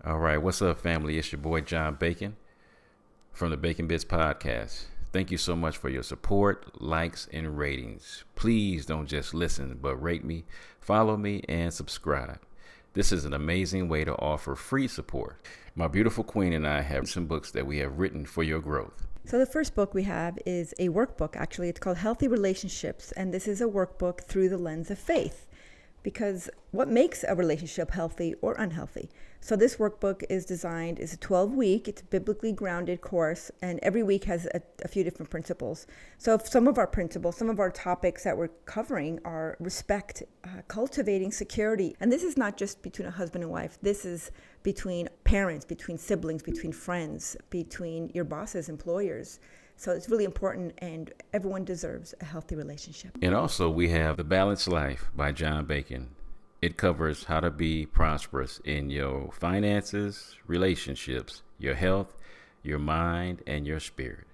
All right, what's up, family? It's your boy John Bacon from the Bacon Bits Podcast. Thank you so much for your support, likes, and ratings. Please don't just listen, but rate me, follow me, and subscribe. This is an amazing way to offer free support. My beautiful queen and I have some books that we have written for your growth. So the first book we have is a workbook, actually. It's called Healthy Relationships, and this is a workbook through the lens of faith. Because what makes a relationship healthy or unhealthy? So this workbook is designed, it's a 12-week, it's a biblically grounded course, and every week has a few different principles. So if some of our principles, some of our topics that we're covering are respect, cultivating security. And this is not just between a husband and wife. This is between parents, between siblings, between friends, between your bosses, employers. So it's really important, and everyone deserves a healthy relationship. And also we have The Balanced Life by John Bacon. It covers how to be prosperous in your finances, relationships, your health, your mind, and your spirit.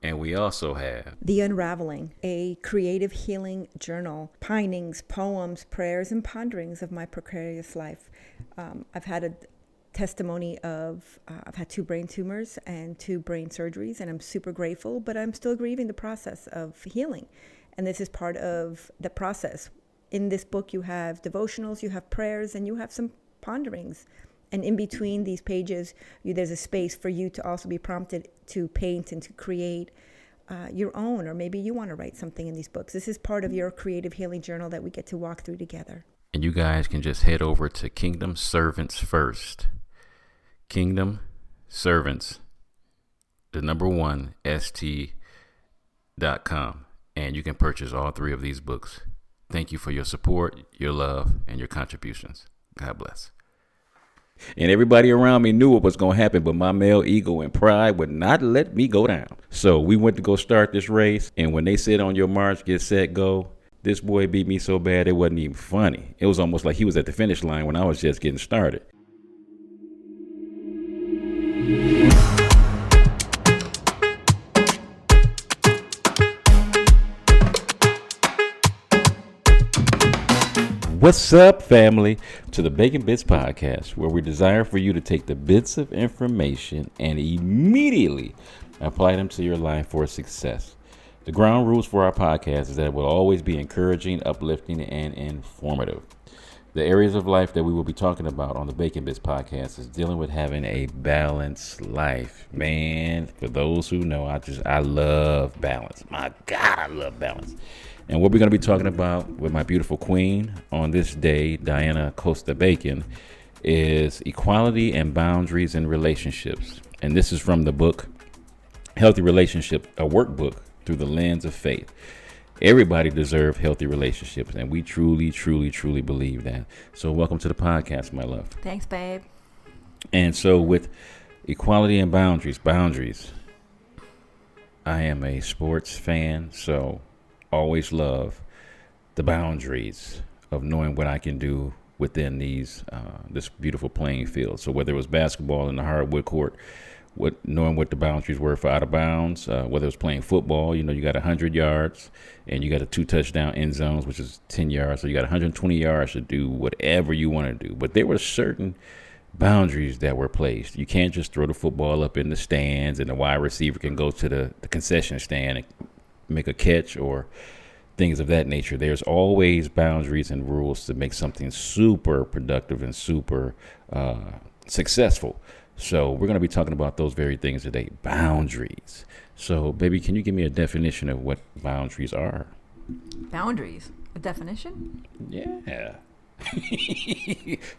And we also have The Unraveling, a creative healing journal, pinings, poems, prayers, and ponderings of my precarious life. I've had a testimony of I've had 2 brain tumors and 2 brain surgeries, and I'm super grateful, but I'm still grieving the process of healing. And this is part of the process. In this book, you have devotionals, you have prayers, and you have some ponderings. And in between these pages, there's a space for you to also be prompted to paint and to create your own, or maybe you want to write something in these books. This is part of your creative healing journal that we get to walk through together. And you guys can just head over to Kingdom Servants First. Kingdom Servants, the number 1, st.com. And you can purchase all 3 of these books. Thank you for your support, your love, and your contributions. God bless. And everybody around me knew what was going to happen, but my male ego and pride would not let me go down. So we went to go start this race. And when they said on your march, get set, go, this boy beat me so bad it wasn't even funny. It was almost like he was at the finish line when I was just getting started. What's up, family? To the Bacon Bits Podcast, where we desire for you to take the bits of information and immediately apply them to your life for success. The ground rules for our podcast is that it will always be encouraging, uplifting, and informative. The areas of life that we will be talking about on the Bacon Bits Podcast is dealing with having a balanced life. Man, for those who know, I love balance. My God, I love balance. And what we're going to be talking about with my beautiful queen on this day, Diana Acosta-Bacon, is equality and boundaries in relationships. And this is from the book, Healthy Relationship, a workbook through the lens of faith. Everybody deserves healthy relationships, and we truly, truly, truly believe that. So welcome to the podcast, my love. Thanks, babe. And so with equality and boundaries, I am a sports fan, so always love the boundaries of knowing what I can do within these this beautiful playing field. So whether it was basketball in the hardwood court, knowing what the boundaries were for out of bounds, whether it was playing football, you got 100 yards and you got a 2 touchdown end zones, which is 10 yards. So you got 120 yards to do whatever you want to do. But there were certain boundaries that were placed. You can't just throw the football up in the stands and the wide receiver can go to the concession stand and make a catch or things of that nature. There's always boundaries and rules to make something super productive and super successful. So we're going to be talking about those very things today, boundaries. So, baby, can you give me a definition of what boundaries are? Boundaries? A definition? Yeah.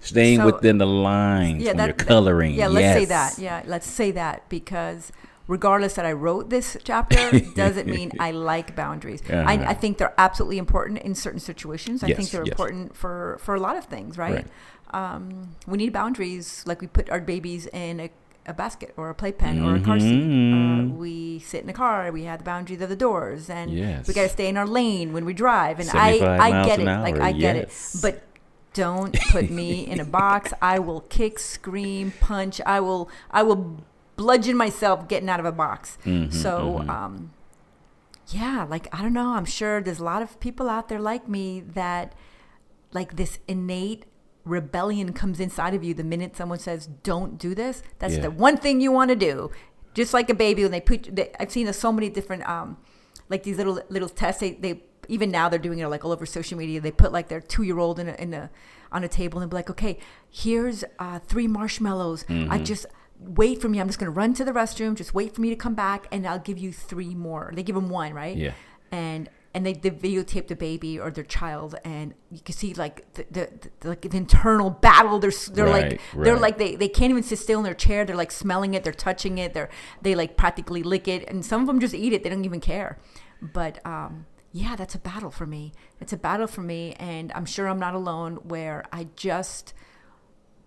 Staying within the lines when you're coloring. Yeah, let's say that. Yeah, let's say that, because regardless that I wrote this chapter doesn't mean I like boundaries. I think they're absolutely important in certain situations. I think they're important for a lot of things, right? We need boundaries, like we put our babies in a basket or a playpen or a car seat. We sit in a car, we have the boundaries of the doors, and we got to stay in our lane when we drive. And I get it. I get it. But don't put me in a box. I will kick, scream, punch. I will bludgeon myself getting out of a box. I don't know. I'm sure there's a lot of people out there like me that like this innate rebellion comes inside of you the minute someone says, don't do this. That's the one thing you want to do. Just like a baby, when I've seen so many different, like these little tests. They even now they're doing it like all over social media. They put like their 2-year-old on a table and be like, okay, here's 3 marshmallows. I just wait for me. I'm just going to run to the restroom. Just wait for me to come back, and I'll give you 3 more. They give them 1, right? Yeah. And they videotape the baby or their child, and you can see like the internal battle. They're like they can't even sit still in their chair. They're like smelling it. They're touching it. They like practically lick it, and some of them just eat it. They don't even care. But yeah, that's a battle for me. It's a battle for me, and I'm sure I'm not alone. Where I just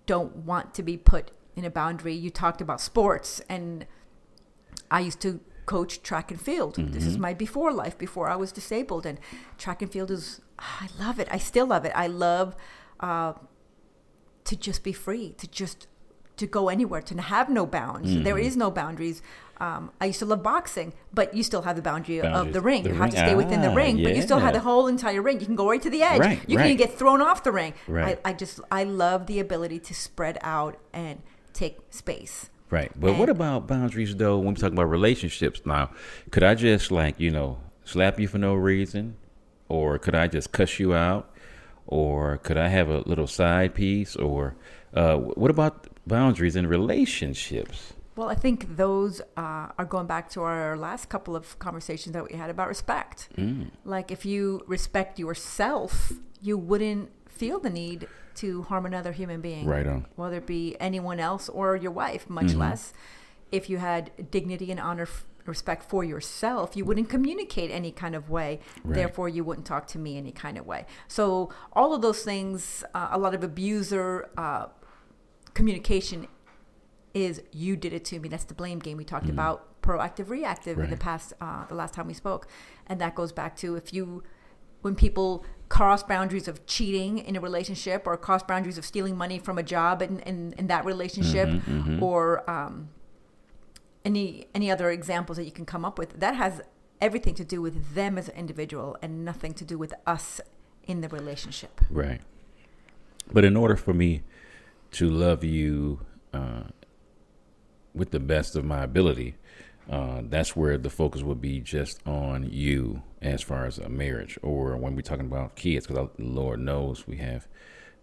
don't want to be put in a boundary. You talked about sports, and I used to coach track and field. This is my before life, before I was disabled, and track and field I love it. I still love it. I love to just be free, to go anywhere, to have no bounds. There is no boundaries. I used to love boxing, but you still have the boundary of the ring. You have to stay within the ring, but you still have the whole entire ring. You can go right to the edge. You can get thrown off the ring. I love the ability to spread out and take space. Right. But what about boundaries, though, when we talk about relationships? Now, could I just, slap you for no reason? Or could I just cuss you out? Or could I have a little side piece? Or what about boundaries in relationships? Well, I think those are going back to our last couple of conversations that we had about respect. Like, if you respect yourself, you wouldn't feel the need to harm another human being. Right on. Whether it be anyone else or your wife, much less. If you had dignity and honor, respect for yourself, you wouldn't communicate any kind of way. Right. Therefore, you wouldn't talk to me any kind of way. So all of those things, a lot of abuser communication is, you did it to me. That's the blame game. We talked about proactive, reactive in the past, the last time we spoke. And that goes back to when people cross boundaries of cheating in a relationship, or cross boundaries of stealing money from a job in that relationship, or any other examples that you can come up with, that has everything to do with them as an individual and nothing to do with us in the relationship. Right. But in order for me to love you with the best of my ability, that's where the focus would be just on you as far as a marriage, or when we're talking about kids, because Lord knows we have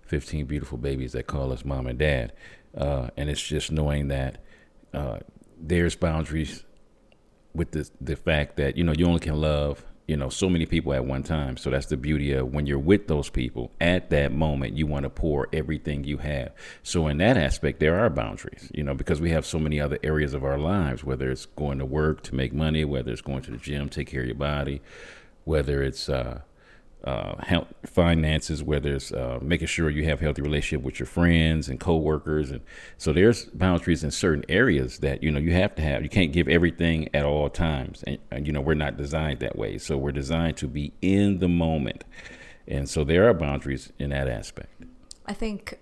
15 beautiful babies that call us mom and dad. And it's just knowing that there's boundaries with the fact that, you only can love, so many people at one time. So that's the beauty of when you're with those people at that moment, you want to pour everything you have. So in that aspect, there are boundaries, because we have so many other areas of our lives, whether it's going to work to make money, whether it's going to the gym, take care of your body, whether it's health, finances, whether it's making sure you have a healthy relationship with your friends and coworkers. And so there's boundaries in certain areas that, you have to have. You can't give everything at all times. And we're not designed that way. So we're designed to be in the moment. And so there are boundaries in that aspect. I think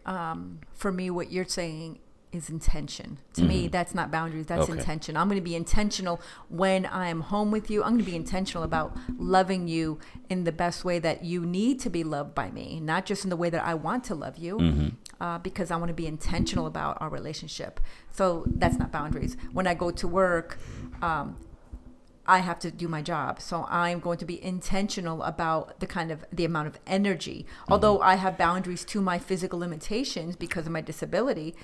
for me, what you're saying is intention. To me, that's not boundaries. That's intention. I'm going to be intentional when I am home with you. I'm going to be intentional about loving you in the best way that you need to be loved by me, not just in the way that I want to love you, because I want to be intentional about our relationship. So that's not boundaries. When I go to work, I have to do my job. So I'm going to be intentional about the amount of energy. Although I have boundaries to my physical limitations because of my disability,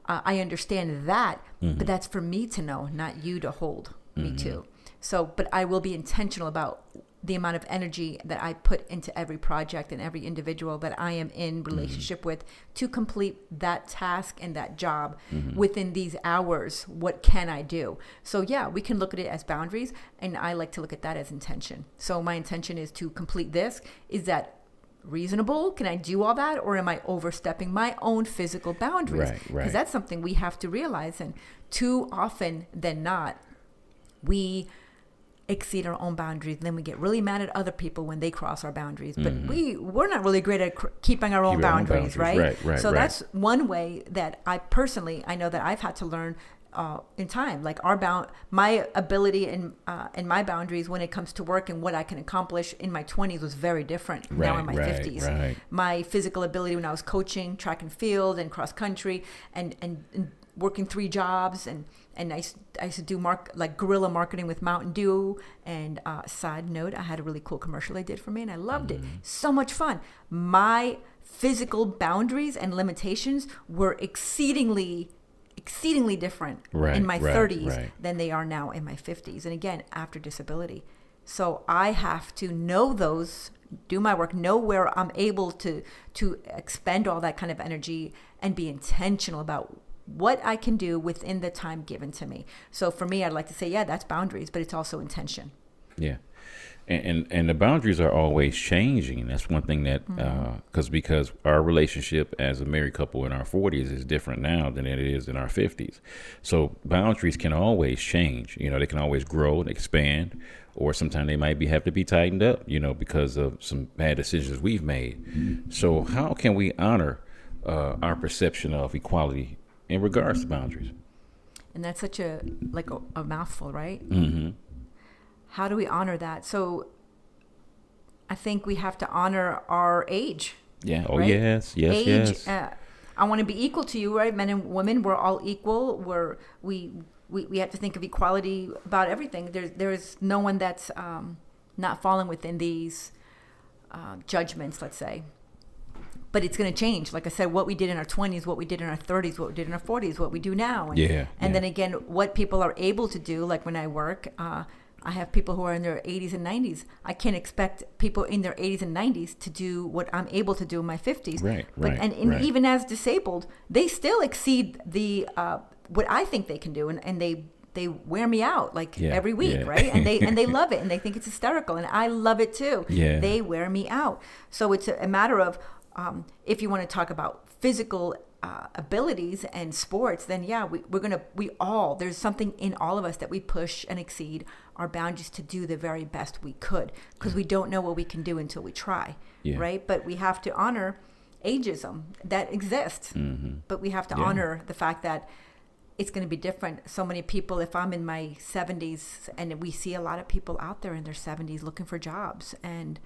I understand that, but that's for me to know, not you to hold me to. So, but I will be intentional about the amount of energy that I put into every project and every individual that I am in relationship with to complete that task and that job within these hours. What can I do? So yeah, we can look at it as boundaries, and I like to look at that as intention. So my intention is to complete this. Is that reasonable? Can I do all that? Or am I overstepping my own physical boundaries? Because that's something we have to realize. And too often than not, we exceed our own boundaries, and then we get really mad at other people when they cross our boundaries. But we're not really great at keeping our own boundaries, right? So that's one way that I know that I've had to learn in time. Like my ability and my boundaries when it comes to work and what I can accomplish in my 20s was very different now in my 50s. Right. My physical ability when I was coaching track and field and cross country and working 3 jobs and I used to do guerrilla marketing with Mountain Dew. And side note, I had a really cool commercial they did for me, and I loved it. So much fun. My physical boundaries and limitations were exceedingly different in my 30s than they are now in my 50s. And again, after disability. So I have to know those, do my work, know where I'm able to expend all that kind of energy and be intentional about what I can do within the time given to me. So for me, I'd like to say, yeah, that's boundaries, but it's also intention. Yeah. And the boundaries are always changing. That's one thing that, because our relationship as a married couple in our 40s is different now than it is in our 50s. So boundaries can always change. They can always grow and expand, or sometimes they might have to be tightened up, because of some bad decisions we've made. So how can we honor our perception of equality in regards to boundaries? And that's such a mouthful, right? Mm-hmm. How do we honor that? So I think we have to honor our age. Yeah. Oh, right? yes. Age, I want to be equal to you, right? Men and women, we're all equal. We have to think of equality about everything. There's no one that's not falling within these judgments, let's say. But it's going to change. Like I said, what we did in our 20s, what we did in our 30s, what we did in our 40s, what we do now. And then again, what people are able to do, like when I work, I have people who are in their 80s and 90s. I can't expect people in their 80s and 90s to do what I'm able to do in my 50s. Even as disabled, they still exceed the what I think they can do, and they wear me out every week, right? And they love it, and they think it's hysterical, and I love it too. Yeah. They wear me out. So it's a matter of if you want to talk about physical abilities and sports, then there's something in all of us that we push and exceed our boundaries to do the very best we could, because we don't know what we can do until we try, right? But we have to honor ageism that exists, but we have to honor the fact that it's going to be different. So many people, if I'm in my 70s, and we see a lot of people out there in their 70s looking for jobs, and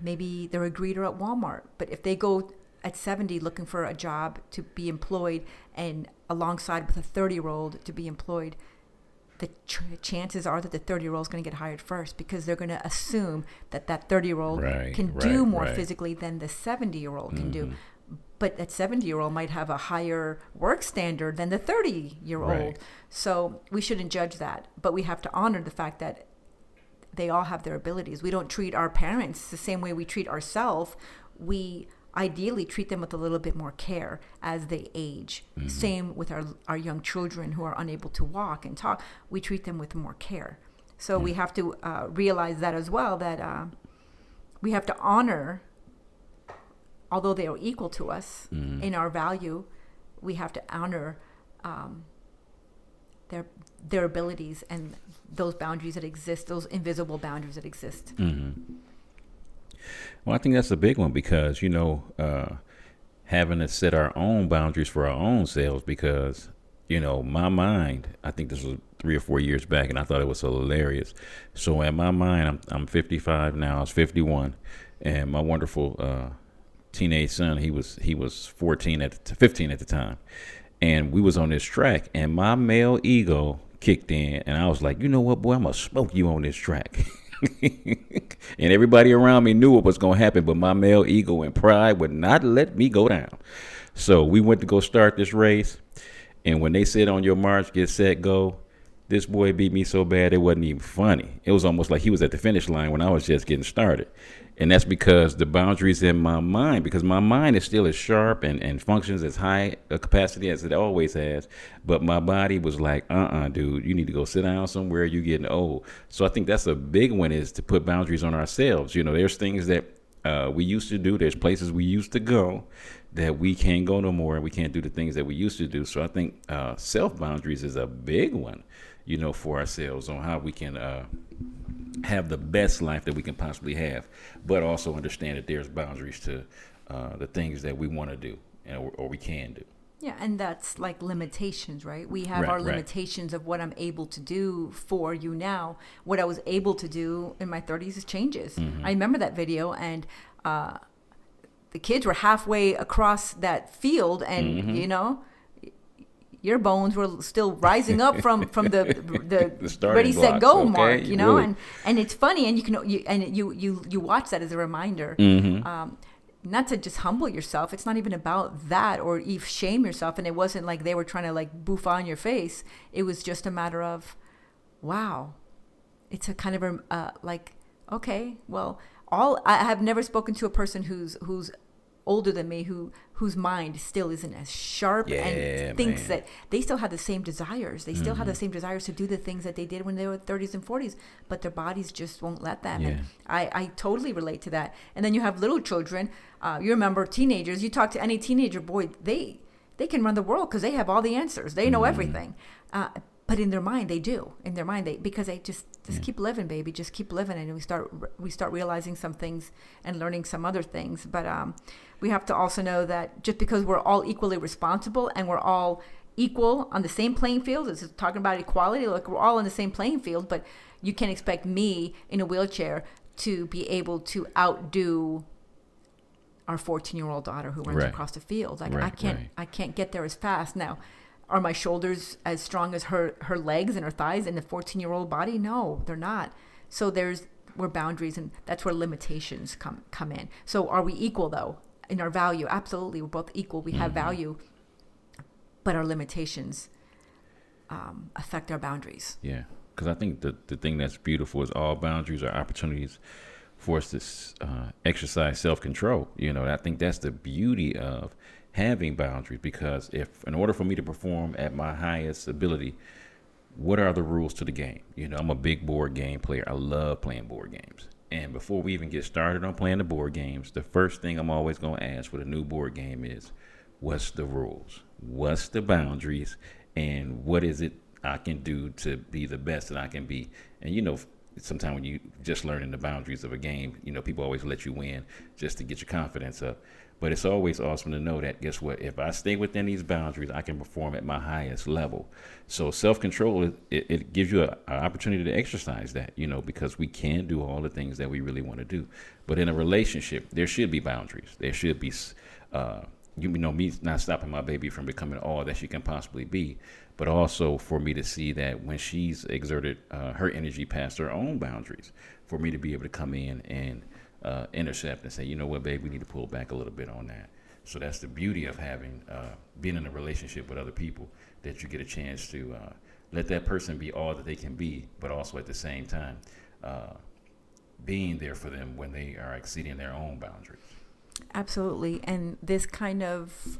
maybe they're a greeter at Walmart, but if they go at 70 looking for a job to be employed, and alongside with a 30-year-old to be employed, the chances are that the 30-year-old is going to get hired first, because they're going to assume that 30-year-old can do more physically than the 70-year-old can do. But that 70-year-old might have a higher work standard than the 30-year-old. Right. So we shouldn't judge that, but we have to honor the fact that they all have their abilities. We don't treat our parents the same way we treat ourselves. We ideally treat them with a little bit more care as they age. Same with our young children who are unable to walk and talk. We treat them with more care. So we have to realize that as well, that we have to honor, although they are equal to us in our value, we have to honor their abilities and those boundaries that exist, those invisible boundaries that exist. Well, I think that's a big one, because, having to set our own boundaries for our own selves, because, my mind, I think this was 3 or 4 years back, and I thought it was hilarious. So in my mind, I'm 55 now, I was 51, and my wonderful teenage son, he was 15 at the time. And we was on this track, and my male ego kicked in, and I was like, you know what, boy, I'm going to smoke you on this track. And everybody around me knew what was going to happen, but my male ego and pride would not let me go down. So we went to go start this race, and when they said on your march, get set, go, this boy beat me so bad it wasn't even funny. It was almost like he was at the finish line when I was just getting started. And that's because the boundaries in my mind, because my mind is still as sharp and functions as high a capacity as it always has. But my body was like, dude, you need to go sit down somewhere. You're getting old. So I think that's a big one, is to put boundaries on ourselves. There's things that we used to do. There's places we used to go that we can't go no more, and we can't do the things that we used to do. So I think self boundaries is a big one, for ourselves, on how we can have the best life that we can possibly have, but also understand that there's boundaries to the things that we want to do or we can do. Yeah, and that's like limitations, right? We have our limitations of what I'm able to do for you now. What I was able to do in my 30s changes. I remember that video, and the kids were halfway across that field, and you know, your bones were still rising up from the ready, set, go mark, you know, really. and it's funny, and you watch that as a reminder. Not to just humble yourself. It's not even about that or even shame yourself. And it wasn't like they were trying to like boof on your face. It was just a matter of, wow, it's a kind of like, okay, well, I have never spoken to a person who's older than me whose mind still isn't as sharp and thinks that they still have the same desires. They still have the same desires to do the things that they did when they were 30s and 40s, but their bodies just won't let them. Yeah. And I totally relate to that. And then you have little children. You remember teenagers. You talk to any teenager boy, they can run the world because they have all the answers. They know everything. But in their mind, they do. In their mind, because they just keep living, baby. Just keep living, and we start realizing some things and learning some other things. But we have to also know that just because we're all equally responsible and we're all equal on the same playing field, it's talking about equality. Like we're all on the same playing field, but you can't expect me in a wheelchair to be able to outdo our 14-year-old daughter who runs across the field. Like I can't get there as fast now. Are my shoulders as strong as her legs and her thighs in the 14-year-old body? No, they're not. So we're boundaries, and that's where limitations come in. So are we equal though in our value? Absolutely, we're both equal. We have value, but our limitations affect our boundaries. Yeah, because I think the thing that's beautiful is all boundaries are opportunities for us to exercise self-control. You know, I think that's the beauty of having boundaries, because if in order for me to perform at my highest ability, what are the rules to the game? You know, I'm a big board game player. I love playing board games. And before we even get started on playing the board games, the first thing I'm always going to ask with a new board game is, what's the rules? What's the boundaries? And what is it I can do to be the best that I can be? And, you know, sometimes when you just learning the boundaries of a game, you know, people always let you win just to get your confidence up. But it's always awesome to know that, guess what, if I stay within these boundaries, I can perform at my highest level. So self-control, it gives you an opportunity to exercise that, you know, because we can do all the things that we really want to do. But in a relationship, there should be boundaries. There should be, you know, me not stopping my baby from becoming all that she can possibly be, but also for me to see that when she's exerted her energy past her own boundaries, for me to be able to come in and intercept and say, you know what, babe, we need to pull back a little bit on that. So that's the beauty of having being in a relationship with other people, that you get a chance to let that person be all that they can be, but also at the same time being there for them when they are exceeding their own boundaries. Absolutely. And this kind of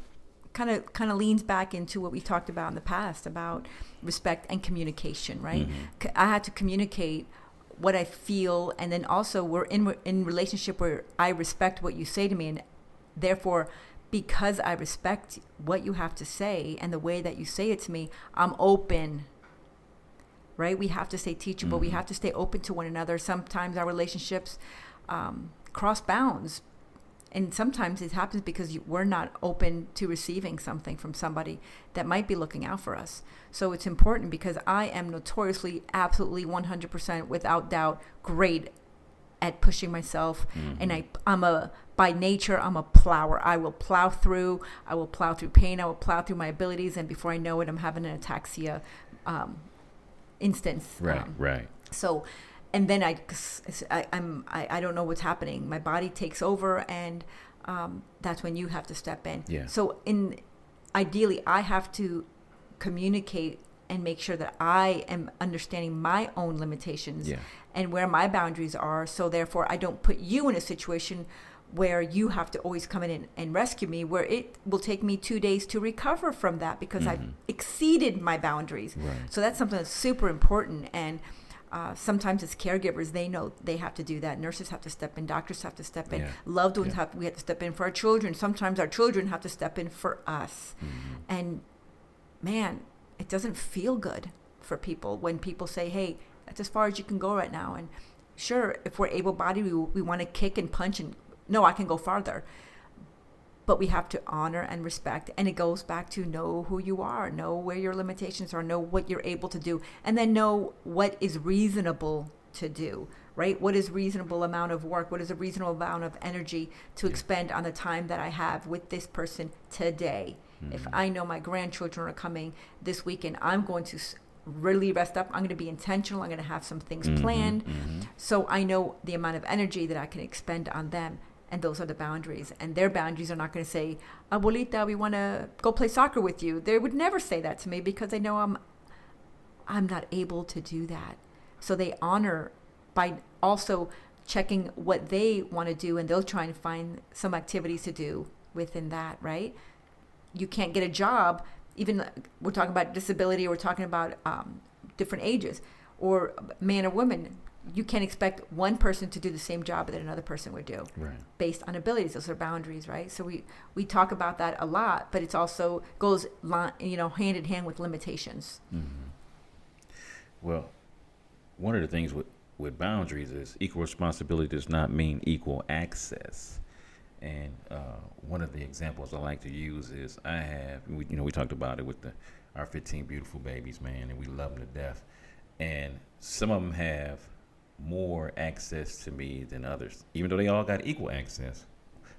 leans back into what we talked about in the past about respect and communication, right? I had to communicate what I feel, and then also we're in relationship where I respect what you say to me, and therefore, because I respect what you have to say and the way that you say it to me, I'm open, right? We have to stay teachable. We have to stay open to one another. Sometimes our relationships cross bounds, and sometimes it happens because we're not open to receiving something from somebody that might be looking out for us. So it's important, because I am notoriously, absolutely 100%, without doubt, great at pushing myself. And by nature, I'm a plower. I will plow through pain. I will plow through my abilities. And before I know it, I'm having an ataxia instance. Right. So, and then I don't know what's happening. My body takes over, and that's when you have to step in. Yeah. So ideally, I have to communicate and make sure that I am understanding my own limitations and where my boundaries are. So therefore, I don't put you in a situation where you have to always come in and rescue me, where it will take me 2 days to recover from that because I've exceeded my boundaries. Right. So that's something that's super important. And sometimes as caregivers, they know they have to do that. Nurses have to step in. Doctors have to step in. Loved ones we have to step in for our children. Sometimes our children have to step in for us. And man, it doesn't feel good for people when people say, hey, that's as far as you can go right now. And sure, if we're able-bodied, we want to kick and punch and no, I can go farther. but we have to honor and respect. And it goes back to know who you are, know where your limitations are, know what you're able to do, and then know what is reasonable to do, right? What is reasonable amount of work? What is a reasonable amount of energy to expend on the time that I have with this person today? If I know my grandchildren are coming this weekend, I'm going to really rest up. I'm going to be intentional. I'm going to have some things planned. So I know the amount of energy that I can expend on them. And those are the boundaries. And their boundaries are not going to say, Abuelita, we want to go play soccer with you. They would never say that to me because they know I'm not able to do that. So they honor by also checking what they want to do, and they'll try and find some activities to do within that, right? You can't get a job, even we're talking about disability, or we're talking about different ages, or man or woman. You can't expect one person to do the same job that another person would do, right, based on abilities. Those are boundaries, right? So we talk about that a lot, but it's also goes hand in hand with limitations. Well, one of the things with boundaries is equal responsibility does not mean equal access. And one of the examples I like to use is we talked about it with our 15 beautiful babies, man, and we love them to death. And some of them have more access to me than others, even though they all got equal access.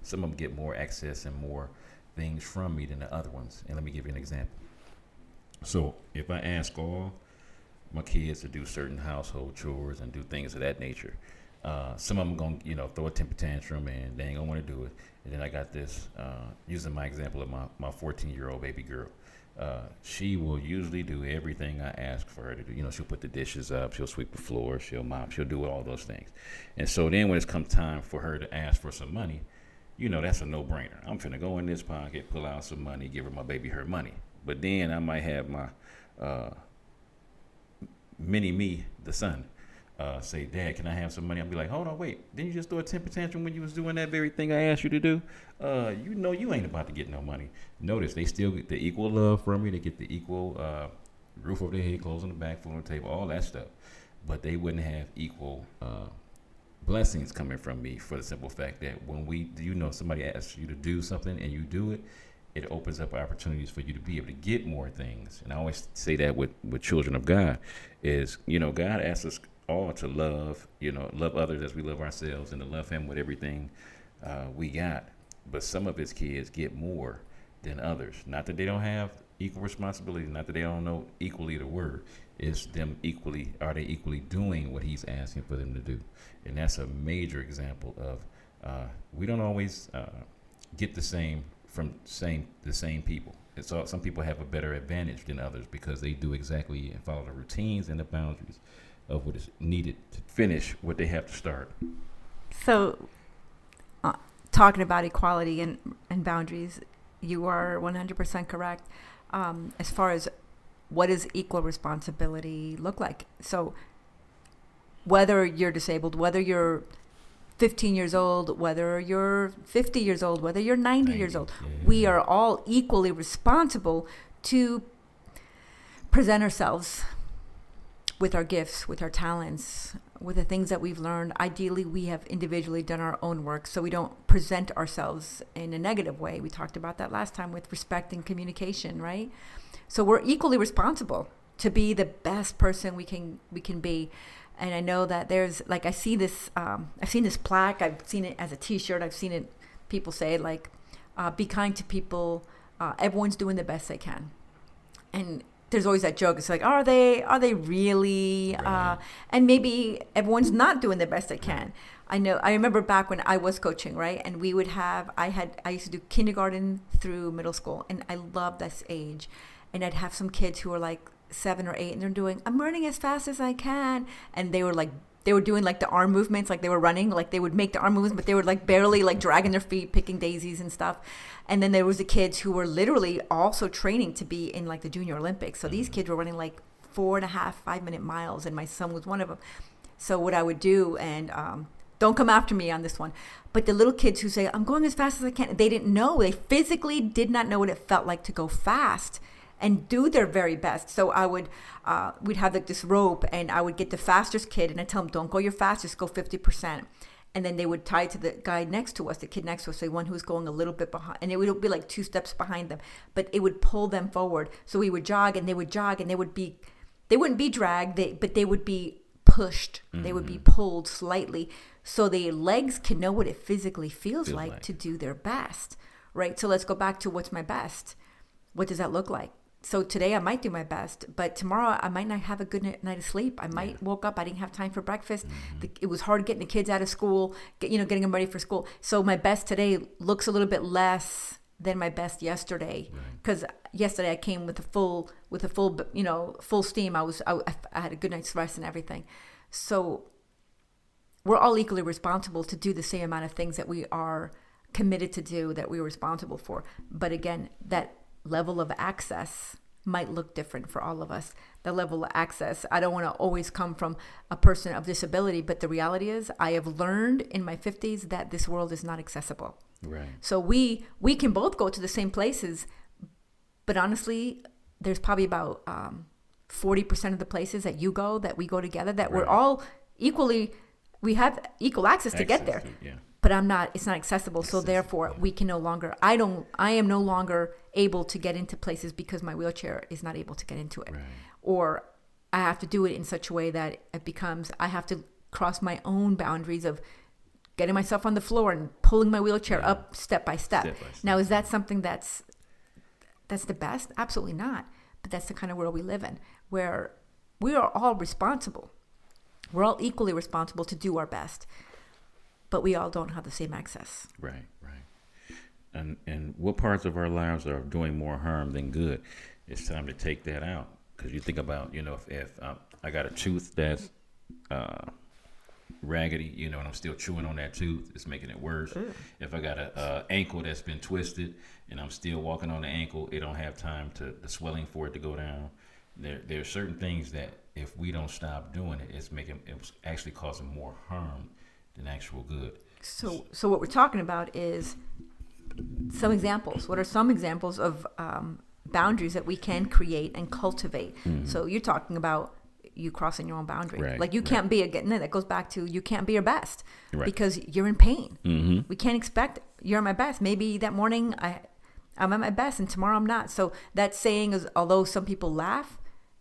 Some of them get more access and more things from me than the other ones. And let me give you an example. So if I ask all my kids to do certain household chores and do things of that nature, some of them going to throw a temper tantrum and they ain't gonna want to do it. And then I got this, using my example of my 14-year-old baby girl. She will usually do everything I ask for her to do. She'll put the dishes up, she'll sweep the floor, she'll mop, she'll do all those things. And so then when it's come time for her to ask for some money, that's a no-brainer. I'm finna go in this pocket, pull out some money, give my baby her money. But then I might have my mini-me, the son, say, Dad, can I have some money? I'll be like, hold on, wait. Didn't you just throw a temper tantrum when you was doing that very thing I asked you to do? You ain't about to get no money. Notice they still get the equal love from me. They get the equal roof over their head, clothes on the back, food on the table, all that stuff. But they wouldn't have equal blessings coming from me for the simple fact that when somebody asks you to do something and you do it, it opens up opportunities for you to be able to get more things. And I always say that with children of God is, God asks us all to love others as we love ourselves and to love him with everything we got. But some of his kids get more than others. Not that they don't have equal responsibility, not that they don't know equally the word. It's are they equally doing what he's asking for them to do? And that's a major example of we don't always get the same from the same people. Some people have a better advantage than others because they do exactly and follow the routines and the boundaries of what is needed to finish what they have to start. So, talking about equality and boundaries, you are 100% correct as far as what does equal responsibility look like. So, whether you're disabled, whether you're 15 years old, whether you're 50 years old, whether you're 90 years old, we are all equally responsible to present ourselves with our gifts, with our talents, with the things that we've learned. Ideally, we have individually done our own work so we don't present ourselves in a negative way. We talked about that last time with respect and communication, right? So we're equally responsible to be the best person we can be. And I know that there's I've seen this plaque, I've seen it as a t-shirt, I've seen it, people say be kind to people, everyone's doing the best they can. And there's always that joke. It's like, are they really? Right. And maybe everyone's not doing the best they can. I remember back when I was coaching, right? And we would have, I used to do kindergarten through middle school, and I loved this age. And I'd have some kids who were like 7 or 8, and they're doing, I'm running as fast as I can. And they were doing the arm movements, like they were running, like they would make the arm movements, but they were barely dragging their feet, picking daisies and stuff. And then there was the kids who were literally also training to be in the Junior Olympics. So these kids were running 4.5, 5-minute miles, and my son was one of them. So what I would do, and don't come after me on this one, but the little kids who say, I'm going as fast as I can, they didn't know, they physically did not know what it felt like to go fast and do their very best. So I would, we'd have this rope, and I would get the fastest kid, and I tell them, don't go your fastest, go 50%. and then they would tie it to the guy next to us, the kid next to us, the one who's going a little bit behind, and it would be like 2 steps behind them, but it would pull them forward. So we would jog, and they would jog, and they wouldn't be dragged, but they would be pushed. They would be pulled slightly, so their legs can know what it physically feels like to do their best, right? So let's go back to what's my best. What does that look like? So today I might do my best, but tomorrow I might not have a good night of sleep. I might woke up, I didn't have time for breakfast. It was hard getting the kids out of school, getting them ready for school. So my best today looks a little bit less than my best yesterday, because yesterday I came with a full steam. I had a good night's rest and everything. So we're all equally responsible to do the same amount of things that we are committed to do, that we're responsible for. But again, that level of access might look different for all of us. The level of access, I don't want to always come from a person of disability, but the reality is I have learned in my 50s that this world is not accessible. Right. So we can both go to the same places, but honestly, there's probably about 40% of the places that you go, that we go together, that we're all we have equal access to get there. But it's not accessible. So therefore we can no longer, I am no longer able to get into places because my wheelchair is not able to get into it. Right. Or I have to do it in such a way that it becomes, I have to cross my own boundaries of getting myself on the floor and pulling my wheelchair up step by step. Now, is that something that's the best? Absolutely not. But that's the kind of world we live in, where we are all responsible. We're all equally responsible to do our best. But we all don't have the same access. Right. And what parts of our lives are doing more harm than good? It's time to take that out. Because you think about, if I got a tooth that's raggedy, and I'm still chewing on that tooth, it's making it worse. If I got a ankle that's been twisted and I'm still walking on the ankle, it don't have time the swelling for it to go down. There are certain things that if we don't stop doing it, it's actually causing more harm than actual good. So what we're talking about is some examples. What are some examples of boundaries that we can create and cultivate? So you're talking about you crossing your own boundary. Right, like you can't be that goes back to you can't be your best because you're in pain. We can't expect you're my best. Maybe that morning I'm at my best and tomorrow I'm not. So that saying is, although some people laugh,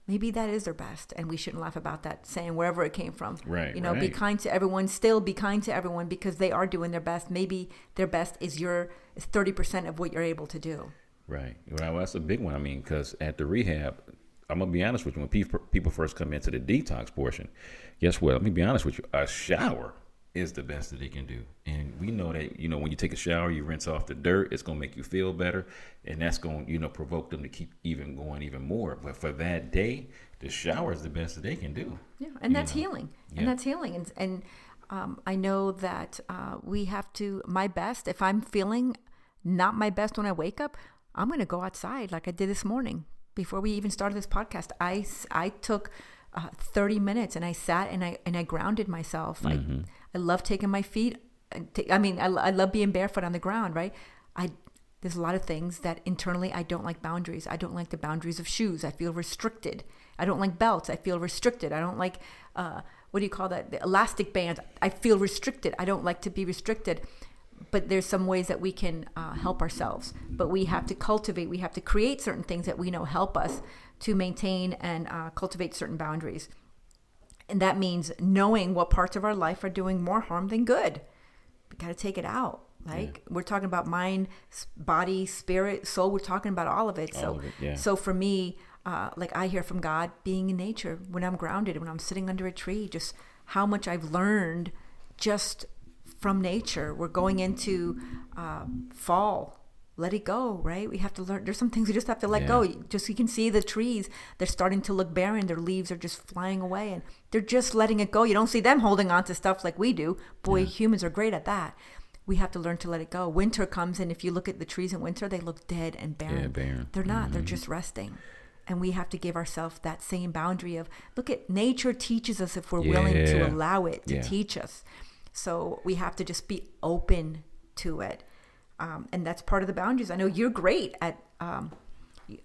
maybe that is their best, and we shouldn't laugh about that saying wherever it came from. Be kind to everyone. Still be kind to everyone because they are doing their best. Maybe their best is 30% of what you're able to do. Right. Well, that's a big one. I mean, because at the rehab, I'm gonna be honest with you. When people first come into the detox portion, guess what? Let me be honest with you. A shower is the best that they can do, and we know that when you take a shower, you rinse off the dirt. It's gonna make you feel better, and that's gonna provoke them to keep even going even more. But for that day, the shower is the best that they can do. Yeah, and that's healing. Yeah. And that's healing. And I know that we have to. My best, if I'm feeling not my best when I wake up, I'm gonna go outside like I did this morning before we even started this podcast. I took 30 minutes and I sat and I grounded myself. I love taking my feet. I love being barefoot on the ground, right? There's a lot of things that internally I don't like boundaries. I don't like the boundaries of shoes. I feel restricted. I don't like belts. I feel restricted. I don't like, what do you call that? The elastic bands. I feel restricted. I don't like to be restricted. But there's some ways that we can help ourselves. But we have to cultivate. We have to create certain things that we know help us to maintain and cultivate certain boundaries. And that means knowing what parts of our life are doing more harm than good. We got to take it out. We're talking about mind, body, spirit, soul. We're talking about all of it. So for me, I hear from God being in nature when I'm grounded, when I'm sitting under a tree, just how much I've learned just from nature. We're going into fall. Let it go, right? We have to learn. There's some things we just have to let go. Just you can see the trees, they're starting to look barren. Their leaves are just flying away and they're just letting it go. You don't see them holding on to stuff like we do. Boy, humans are great at that. We have to learn to let it go. Winter comes, and if you look at the trees in winter, they look dead and barren. Yeah, barren. They're not. They're just resting. And we have to give ourselves that same boundary of, look at nature teaches us if we're willing to allow it to teach us. So we have to just be open to it. And that's part of the boundaries. I know you're great at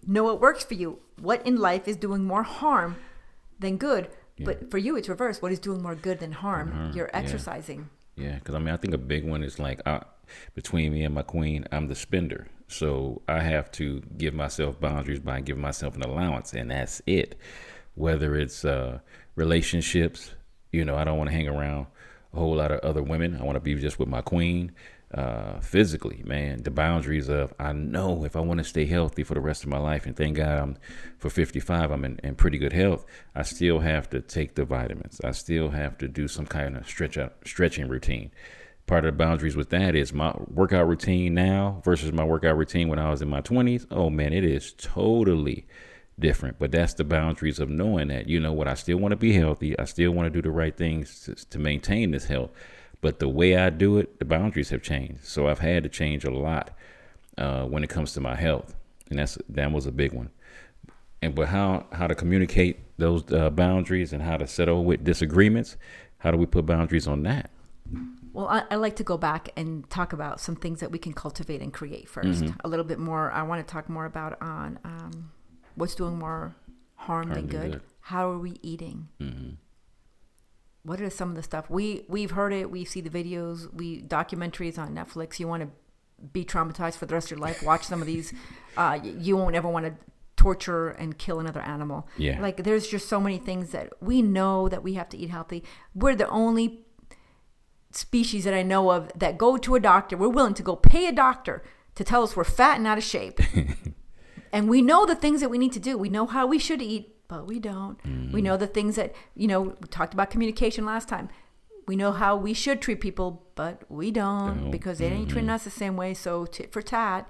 know what works for you. What in life is doing more harm than good? Yeah. But for you, it's reverse. What is doing more good than harm? You're exercising. Yeah, because I think a big one is like between me and my queen, I'm the spender. So I have to give myself boundaries by giving myself an allowance, and that's it. Whether it's relationships, I don't want to hang around a whole lot of other women. I want to be just with my queen. Physically, man, the boundaries of, I know if I want to stay healthy for the rest of my life, and thank God for 55, I'm in pretty good health, I still have to take the vitamins. I still have to do some kind of stretching routine. Part of the boundaries with that is my workout routine now versus my workout routine when I was in my 20s. Oh man, it is totally different. But that's the boundaries of knowing that, I still want to be healthy. I still want to do the right things to maintain this health. But the way I do it, the boundaries have changed. So I've had to change a lot when it comes to my health. And that was a big one. But how to communicate those boundaries and how to settle with disagreements, how do we put boundaries on that? Well, I like to go back and talk about some things that we can cultivate and create first. A little bit more. I want to talk more about on what's doing more harm than good. How are we eating? What are some of the stuff we've heard it? We see the videos, documentaries on Netflix. You want to be traumatized for the rest of your life? Watch some of these. You won't ever want to torture and kill another animal. Yeah. Like there's just so many things that we know that we have to eat healthy. We're the only species that I know of that go to a doctor. We're willing to go pay a doctor to tell us we're fat and out of shape. And we know the things that we need to do. We know how we should eat, but we don't. We know the things that, we talked about communication last time. We know how we should treat people, but we don't because they ain't treating us the same way. So tit for tat,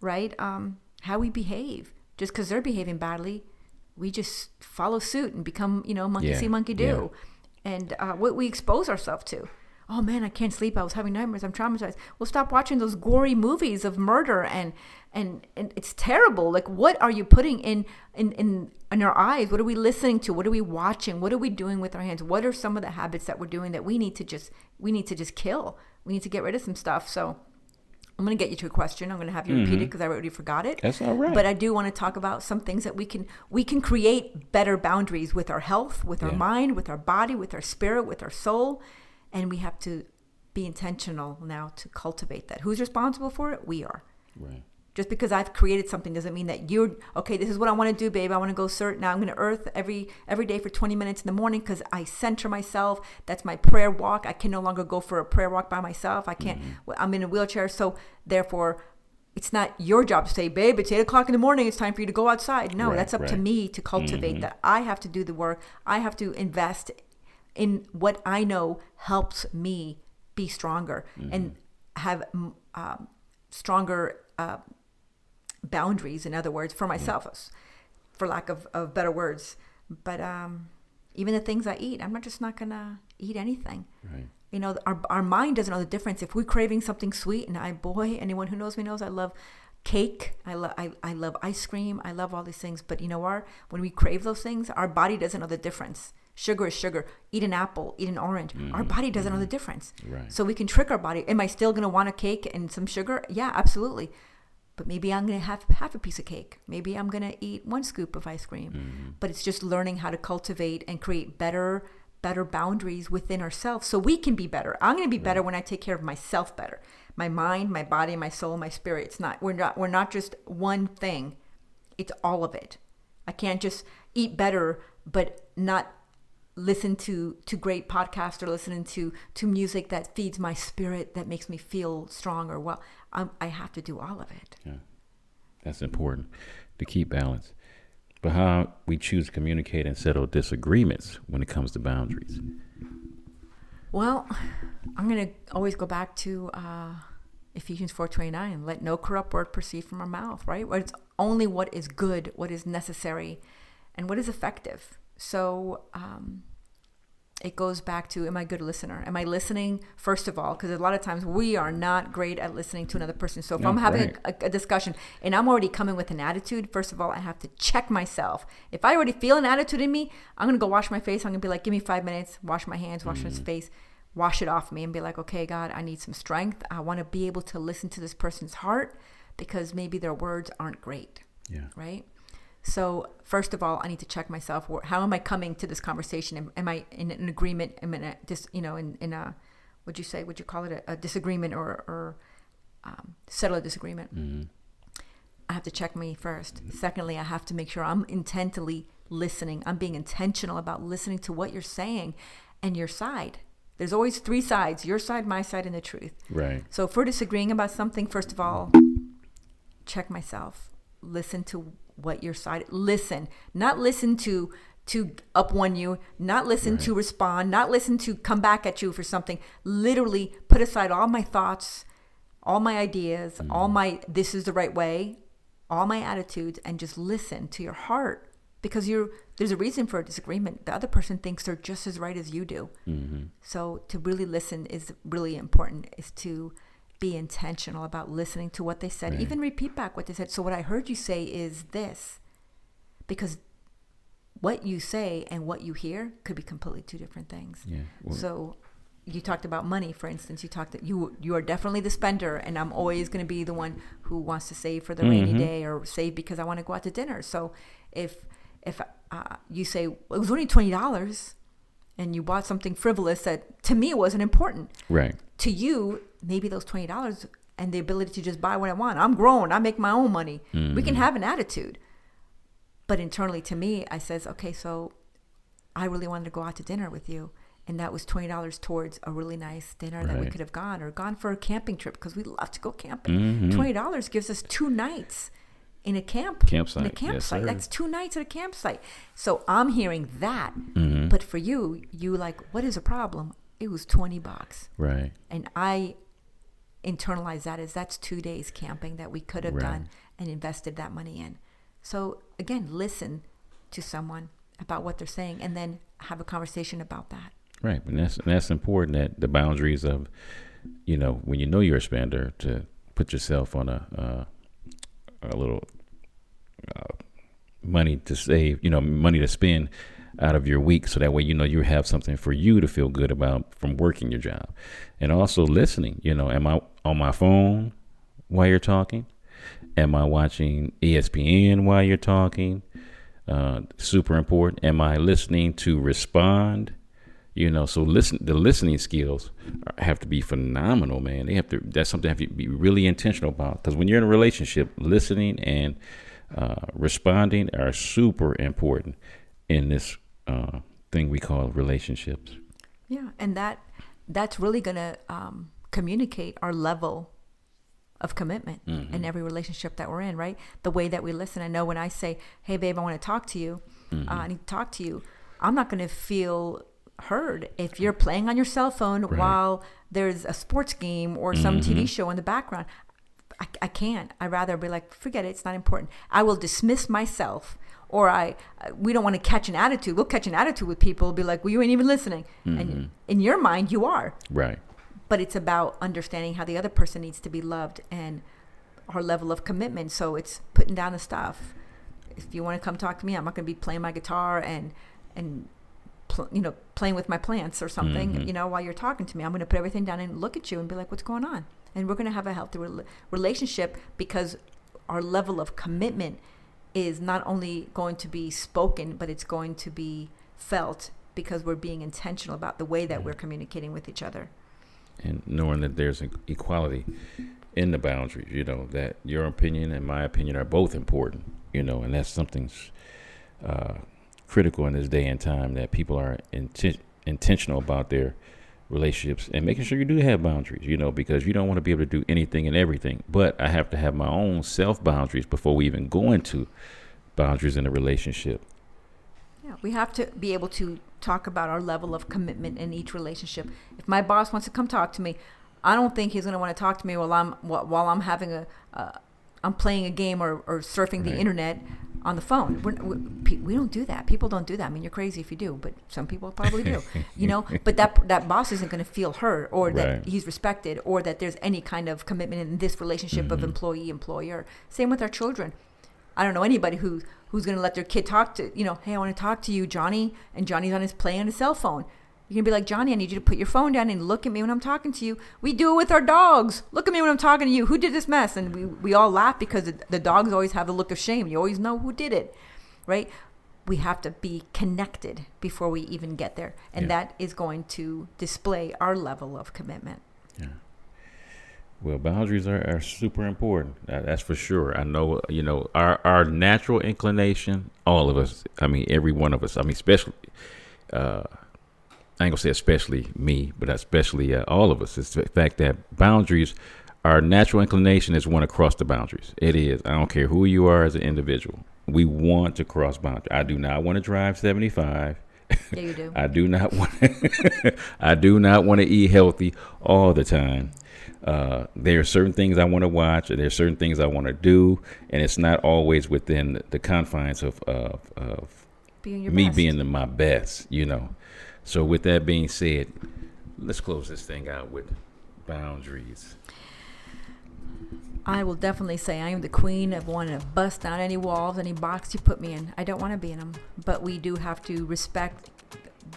right? How we behave. Just because they're behaving badly, we just follow suit and become, monkey see, monkey do. Yeah. And what we expose ourselves to. Oh man, I can't sleep. I was having nightmares. I'm traumatized. Well, stop watching those gory movies of murder and it's terrible. Like, what are you putting in our eyes? What are we listening to? What are we watching? What are we doing with our hands? What are some of the habits that we're doing that we need to just kill? We need to get rid of some stuff. So I'm going to get you to a question. I'm going to have you repeat it because I already forgot it. That's all right. But I do want to talk about some things that we can create better boundaries with our health, with our mind, with our body, with our spirit, with our soul. And we have to be intentional now to cultivate that. Who's responsible for it? We are. Right. Just because I've created something doesn't mean that you're, okay, this is what I want to do, babe. I want to go now I'm going to earth every day for 20 minutes in the morning because I center myself. That's my prayer walk. I can no longer go for a prayer walk by myself. I can't, I'm in a wheelchair. So therefore, it's not your job to say, babe, it's 8 o'clock in the morning. It's time for you to go outside. No, that's up to me to cultivate that. I have to do the work. I have to invest in what I know helps me be stronger and have stronger boundaries, in other words, for myself, for lack of better words. But even the things I eat, I'm just not going to eat anything. Right. Our mind doesn't know the difference. If we're craving something sweet, and anyone who knows me knows I love cake, I love ice cream, I love all these things. But when we crave those things, our body doesn't know the difference. Sugar is sugar. Eat an apple, eat an orange. Our body doesn't know the difference. Right. So we can trick our body. Am I still going to want a cake and some sugar? Yeah, absolutely. But maybe I'm going to have half a piece of cake. Maybe I'm going to eat 1 scoop of ice cream. But it's just learning how to cultivate and create better boundaries within ourselves so we can be better. I'm going to be better when I take care of myself better. My mind, my body, my soul, my spirit. It's not, we're not just one thing. It's all of it. I can't just eat better, but not listen to great podcasts or listening to music that feeds my spirit, that makes me feel strong or well. I have to do all of it. Yeah, that's important to keep balance. But how we choose to communicate and settle disagreements when it comes to boundaries? Well, I'm going to always go back to Ephesians 4:29. Let no corrupt word proceed from our mouth, right? It's only what is good, what is necessary, and what is effective. So it goes back to, am I a good listener? Am I listening, first of all? Because a lot of times we are not great at listening to another person. So if I'm having a discussion and I'm already coming with an attitude, first of all, I have to check myself. If I already feel an attitude in me, I'm going to go wash my face. I'm going to be like, give me 5 minutes, wash my hands, wash my face, wash it off me and be like, okay, God, I need some strength. I want to be able to listen to this person's heart because maybe their words aren't great. Yeah. Right? So first of all, I need to check myself. How am I coming to this conversation? Am I in an agreement? Am I just, would you call it a disagreement or settle a disagreement, I have to check me first. Secondly, I have to make sure I'm intently listening. I'm being intentional about listening to what you're saying and your side. There's always three sides: your side, my side, and the truth. Right. So if we're disagreeing about something, first of all, check myself. Listen to what your side. Listen, not listen to up one you, not listen to respond, not listen to come back at you for something. Literally put aside all my thoughts, all my ideas, all my this is the right way, all my attitudes, and just listen to your heart, because there's a reason for a disagreement. The other person thinks they're just as right as you do. So to really listen is really important, is to be intentional about listening to what they said, even repeat back what they said. So what I heard you say is this, because what you say and what you hear could be completely two different things. Yeah. Well, so you talked about money, for instance. You talked that you are definitely the spender, and I'm always going to be the one who wants to save for the rainy day, or save because I want to go out to dinner. So if you say, well, it was only $20 and you bought something frivolous that to me wasn't important. Right. To you, maybe those $20 and the ability to just buy what I want. I'm grown. I make my own money. We can have an attitude. But internally to me, I says, okay, so I really wanted to go out to dinner with you. And that was $20 towards a really nice dinner that we could have gone, or gone for a camping trip, because we love to go camping. $20 gives us 2 nights in a campsite. Yes, that's 2 nights at a campsite. So I'm hearing that. But for you like, what is a problem? It was $20. Right. And I internalize that as that's 2 days camping that we could have done and invested that money in. So again, listen to someone about what they're saying, and then have a conversation about that. Right. And that's important, that the boundaries of, when you know you're a spender, to put yourself on a little money to save, money to spend out of your week, so that way you have something for you to feel good about from working your job. And also listening, am I on my phone while you're talking? Am I watching ESPN while you're talking? Super important. Am I listening to respond? So the listening skills have to be phenomenal, man. That's something you have to be really intentional about, because when you're in a relationship, listening and responding are super important in this thing we call relationships. Yeah, and that's really going to communicate our level of commitment in every relationship that we're in, right? The way that we listen. I know when I say, hey, babe, I want to talk to you, I need to talk to you, I'm not going to feel heard if you're playing on your cell phone while there's a sports game or some TV show in the background. I can't. I'd rather be like, forget it, it's not important. I will dismiss myself, or we don't want to catch an attitude. We'll catch an attitude with people, be like, well, you ain't even listening. And in your mind, you are. Right. But it's about understanding how the other person needs to be loved and our level of commitment. So it's putting down the stuff. If you want to come talk to me, I'm not going to be playing my guitar and playing with my plants or something, while you're talking to me. I'm going to put everything down and look at you and be like, what's going on? And we're going to have a healthy relationship, because our level of commitment is not only going to be spoken, but it's going to be felt, because we're being intentional about the way that we're communicating with each other. And knowing that there's an equality in the boundaries, that your opinion and my opinion are both important, and that's something critical in this day and time, that people are intentional about their relationships and making sure you do have boundaries, because you don't want to be able to do anything and everything. But I have to have my own self boundaries before we even go into boundaries in a relationship. Yeah, we have to be able to talk about our level of commitment in each relationship. If my boss wants to come talk to me, I don't think he's going to want to talk to me while I'm having I'm playing a game or surfing the internet on the phone. We don't do that. People don't do that. I mean, you're crazy if you do, but some people probably do, but that boss isn't going to feel heard, or that he's respected, or that there's any kind of commitment in this relationship of employee-employer. Same with our children. I don't know anybody who's going to let their kid talk to, hey, I want to talk to you, Johnny, and Johnny's playing on his cell phone. You're going to be like, Johnny, I need you to put your phone down and look at me when I'm talking to you. We do it with our dogs. Look at me when I'm talking to you. Who did this mess? And we all laugh, because the dogs always have the look of shame. You always know who did it, right? we have to be connected before we even get there. And that is going to display our level of commitment. Yeah. Well, boundaries are super important. That's for sure. I know, our natural inclination, all of us, every one of us, especially, I ain't gonna say especially me, but especially all of us, is the fact that boundaries, our natural inclination is want to cross the boundaries. It is. I don't care who you are as an individual. We want to cross boundaries. I do not want to drive 75. Yeah, you do. I do not want to eat healthy all the time. There are certain things I want to watch, and there's certain things I want to do, and it's not always within the confines of being my best, So with that being said, let's close this thing out with boundaries. I will definitely say I am the queen of wanting to bust down any walls, any box you put me in. I don't want to be in them, but we do have to respect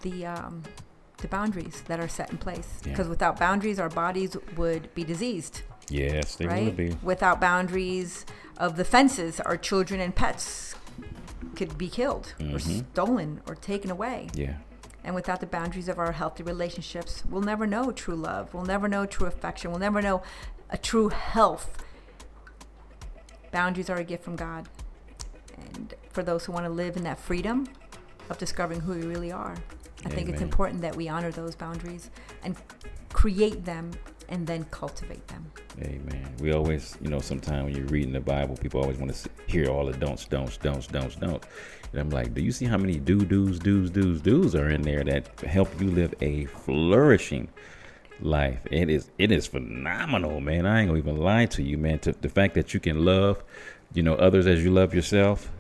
the boundaries that are set in place. Because without boundaries, our bodies would be diseased. Yes, they would be. Without boundaries of the fences, our children and pets could be killed or stolen or taken away. Yeah. And without the boundaries of our healthy relationships, we'll never know true love. We'll never know true affection. We'll never know a true health. Boundaries are a gift from God. And for those who want to live in that freedom of discovering who we really are, I think it's important that we honor those boundaries and create them and then cultivate them. Amen. We always, sometimes when you're reading the Bible, people always want to hear all the don'ts. And I'm like, do you see how many do's are in there that help you live a flourishing life? It is phenomenal, man. I ain't gonna even lie to you, man. The fact that you can love, others as you love yourself.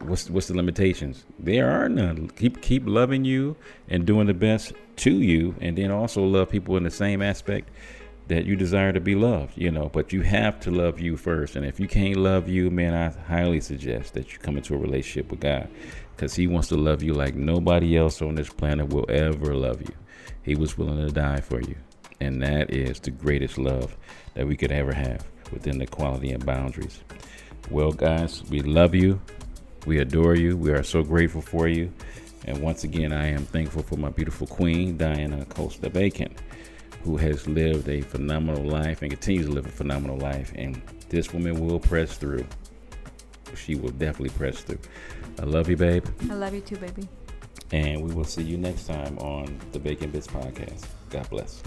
What's the limitations? There are none. Keep loving you and doing the best to you, and then also love people in the same aspect that you desire to be loved, but you have to love you first. And if you can't love you, man, I highly suggest that you come into a relationship with God, because he wants to love you like nobody else on this planet will ever love you. He was willing to die for you. And that is the greatest love that we could ever have, within the quality and boundaries. Well, guys, we love you. We adore you. We are so grateful for you. And once again, I am thankful for my beautiful queen, Diana Acosta-Bacon, who has lived a phenomenal life and continues to live a phenomenal life. And this woman will press through. She will definitely press through. I love you, babe. I love you too, baby. And we will see you next time on the Bacon Bits Podcast. God bless.